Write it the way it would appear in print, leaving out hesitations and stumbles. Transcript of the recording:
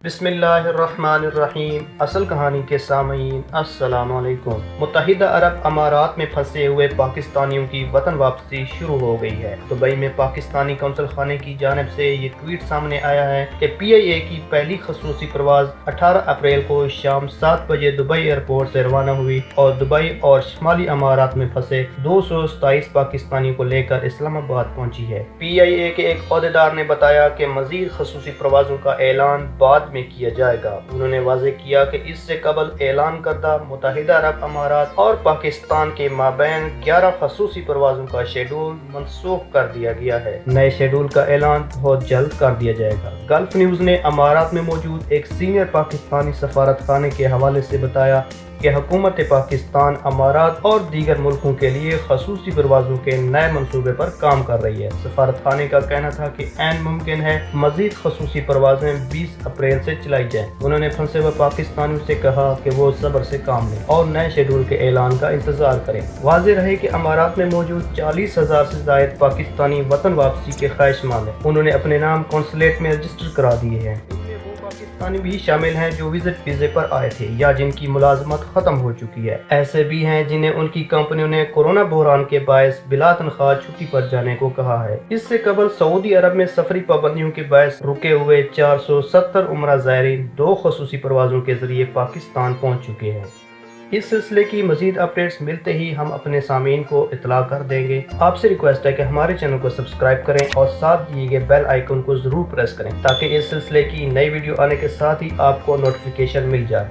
بسم اللہ الرحمن الرحیم۔ اصل کہانی کے سامعین السلام علیکم۔ متحدہ عرب امارات میں پھنسے ہوئے پاکستانیوں کی وطن واپسی شروع ہو گئی ہے۔ دبئی میں پاکستانی قونصل خانے کی جانب سے یہ ٹویٹ سامنے آیا ہے کہ PIA کی پہلی خصوصی پرواز 18 اپریل کو شام 7 بجے دبئی ایئرپورٹ سے روانہ ہوئی اور دبئی اور شمالی امارات میں پھنسے 227 پاکستانیوں کو لے کر اسلام آباد پہنچی ہے۔ PIA کے ایک عہدیدار نے بتایا کہ مزید خصوصی پروازوں کا اعلان بعد میں کیا جائے گا۔ انہوں نے واضح کیا کہ اس سے قبل اعلان کردہ متحدہ عرب امارات اور پاکستان کے مابین 11 خصوصی پروازوں کا شیڈول منسوخ کر دیا گیا ہے۔ نئے شیڈول کا اعلان بہت جلد کر دیا جائے گا۔ گلف نیوز نے امارات میں موجود ایک سینئر پاکستانی سفارت خانے کے حوالے سے بتایا کہ حکومت پاکستان امارات اور دیگر ملکوں کے لیے خصوصی پروازوں کے نئے منصوبے پر کام کر رہی ہے۔ سفارت خانے کا کہنا تھا کہ عین ممکن ہے مزید خصوصی پروازیں 20 اپریل سے چلائی جائیں۔ انہوں نے پھنسے ہوئے پاکستانیوں سے کہا کہ وہ صبر سے کام لیں اور نئے شیڈول کے اعلان کا انتظار کریں۔ واضح رہے کہ امارات میں موجود 40,000 سے زائد پاکستانی وطن واپسی کے خواہشمند ہیں۔ انہوں نے اپنے نام قونصلیٹ میں رجسٹر کرا دیے ہیں۔ پاکستانی بھی شامل ہیں جو وزٹ ویزے پر آئے تھے یا جن کی ملازمت ختم ہو چکی ہے۔ ایسے بھی ہیں جنہیں ان کی کمپنیوں نے کورونا بحران کے باعث بلا تنخواہ چھٹی پر جانے کو کہا ہے۔ اس سے قبل سعودی عرب میں سفری پابندیوں کے باعث رکے ہوئے 470 عمرہ زائرین 2 خصوصی پروازوں کے ذریعے پاکستان پہنچ چکے ہیں۔ اس سلسلے کی مزید اپڈیٹس ملتے ہی ہم اپنے سامعین کو اطلاع کر دیں گے۔ آپ سے ریکویسٹ ہے کہ ہمارے چینل کو سبسکرائب کریں اور ساتھ دیے گئے بیل آئیکن کو ضرور پریس کریں تاکہ اس سلسلے کی نئی ویڈیو آنے کے ساتھ ہی آپ کو نوٹیفیکیشن مل جائے۔